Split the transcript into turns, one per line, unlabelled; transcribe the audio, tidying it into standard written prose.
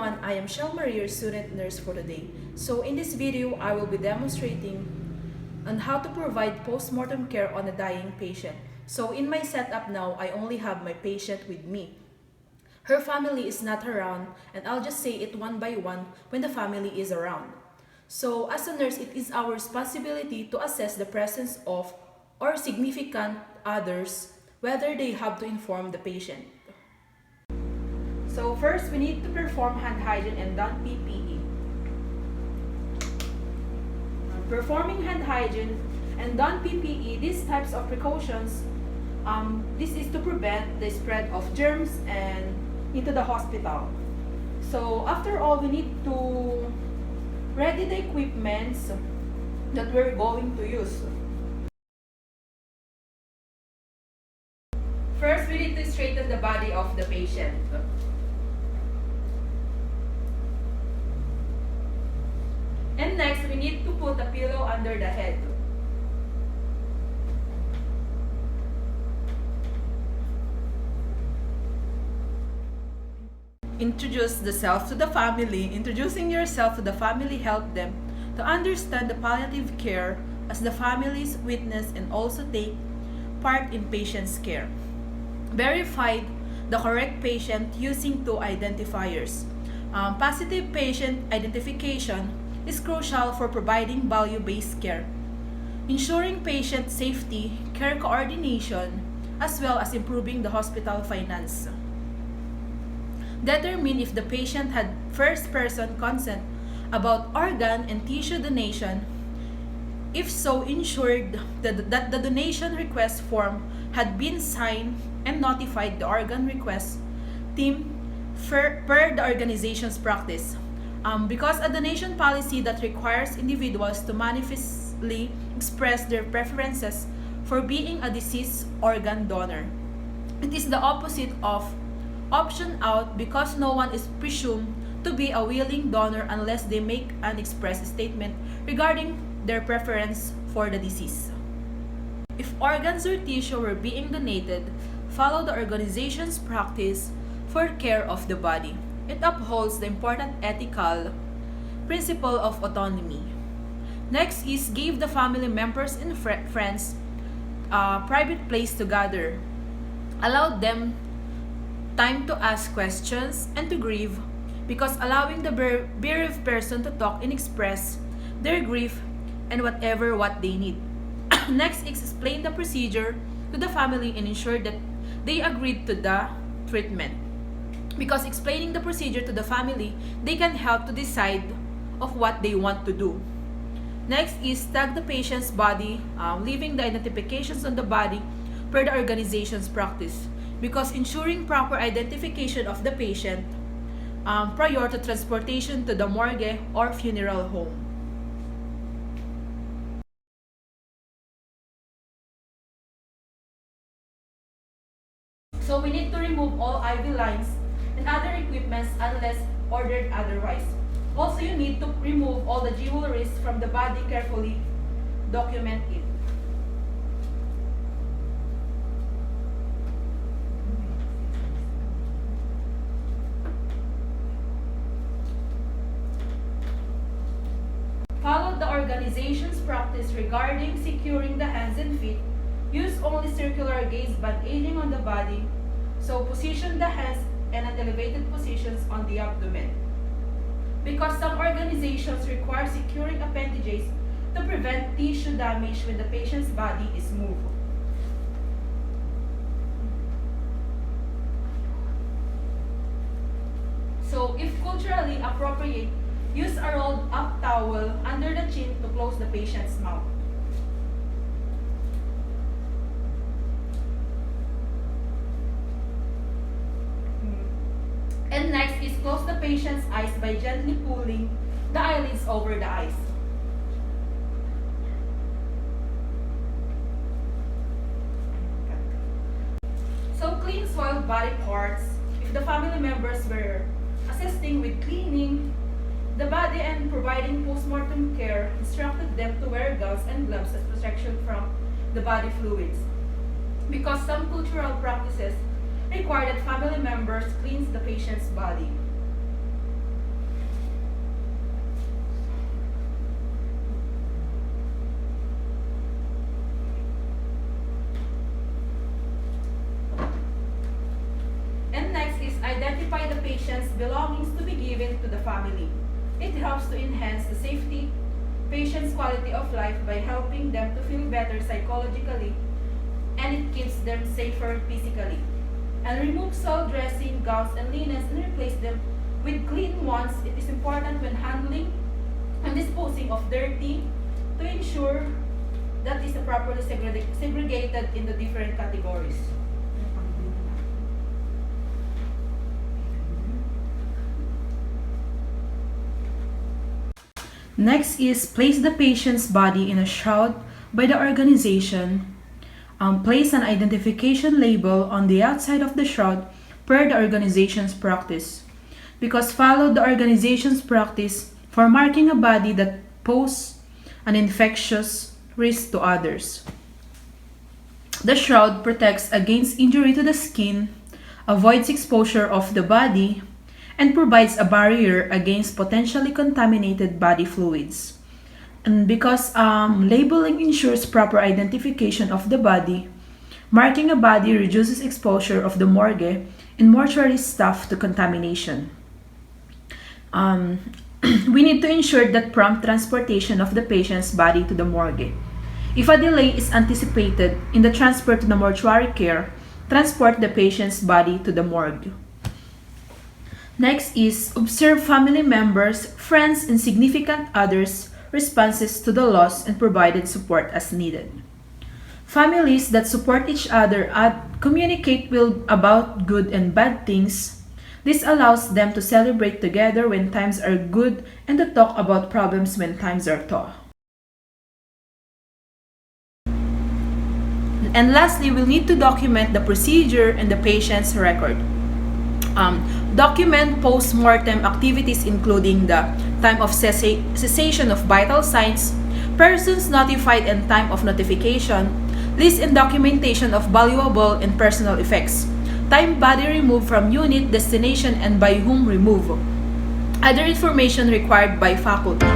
everyone, I am Chel, your student nurse for today. So in this video, I will be demonstrating on how to provide post-mortem care on a dying patient. So in my setup now, I only have my patient with me. Her family is not around, and I'll just say it one by one when the family is around. So as a nurse, it is our responsibility to assess the presence of or significant others, whether they have to inform the patient. So first, we need to perform hand hygiene and don PPE. Performing hand hygiene and don PPE, these types of precautions, this is to prevent the spread of germs and into the hospital. So after all, we need to ready the equipments that we're going to use. First, we need to straighten the body of the patient. And next, we need to put a pillow under the head. Introduce yourself to the family. Introducing yourself to the family help them to understand the palliative care as the family's witness and also take part in patient's care. Verify the correct patient using two identifiers. Positive patient identification is crucial for providing value-based care, ensuring patient safety, care coordination, as well as improving the hospital finance. Determine if the patient had first-person consent about organ and tissue donation. If so, ensured that the donation request form had been signed and notified the organ request team per the organization's practice. Because a donation policy that requires individuals to manifestly express their preferences for being a deceased organ donor. It is the opposite of option out because no one is presumed to be a willing donor unless they make an express statement regarding their preference for the deceased. If organs or tissue were being donated, follow the organization's practice for care of the body. It upholds the important ethical principle of autonomy. Next is give the family members and friends a private place to gather. Allow them time to ask questions and to grieve, because allowing the bereaved person to talk and express their grief and what they need. Next is explain the procedure to the family and ensure that they agreed to the treatment. Because explaining the procedure to the family, they can help to decide of what they want to do. Next is tag the patient's body, leaving the identifications on the body per the organization's practice. Because ensuring proper identification of the patient prior to transportation to the morgue or funeral home. So we need to remove all IV lines and other equipments unless ordered otherwise. Also, you need to remove all the jewelries from the body, carefully document it. Follow the organization's practice regarding securing the hands and feet. Use only circular gaze bandaging on the body. So position the hands in an elevated positions on the abdomen. Because some organizations require securing appendages to prevent tissue damage when the patient's body is moved. So if culturally appropriate, use a rolled up towel under the chin to close the patient's mouth. And next is close the patient's eyes by gently pulling the eyelids over the eyes. So clean soiled body parts. If the family members were assisting with cleaning the body and providing post-mortem care, instructed them to wear gloves and gloves as protection from the body fluids. Because some cultural practices require that family members cleanse the patient's body. identify the patient's belongings to be given to the family. It helps to enhance the safety, patient's quality of life by helping them to feel better psychologically, and it keeps them safer physically. And remove soiled dressing, gowns, and linens and replace them with clean ones. It is important when handling and disposing of dirty to ensure that is properly segregated into different categories. Next is place the patient's body in a shroud by the organization. Place an identification label on the outside of the shroud per the organization's practice. Because follow the organization's practice for marking a body that poses an infectious risk to others. The shroud protects against injury to the skin, avoids exposure of the body, and provides a barrier against potentially contaminated body fluids. And because labeling ensures proper identification of the body, marking a body reduces exposure of the morgue and mortuary staff to contamination. We need to ensure that prompt transportation of the patient's body to the morgue. If a delay is anticipated in the transfer to the mortuary care, transport the patient's body to the morgue. Next is observe family members, friends, and significant others' responses to the loss and provided support as needed. Families that support each other communicate about good and bad things. This allows them to celebrate together when times are good and to talk about problems when times are tough. And lastly, we'll need to document the procedure and the patient's record. Document post-mortem activities including the time of cessation of vital signs, persons notified and time of notification, list and documentation of valuable and personal effects, time body removed from unit, destination, and by whom removed, other information required by faculty.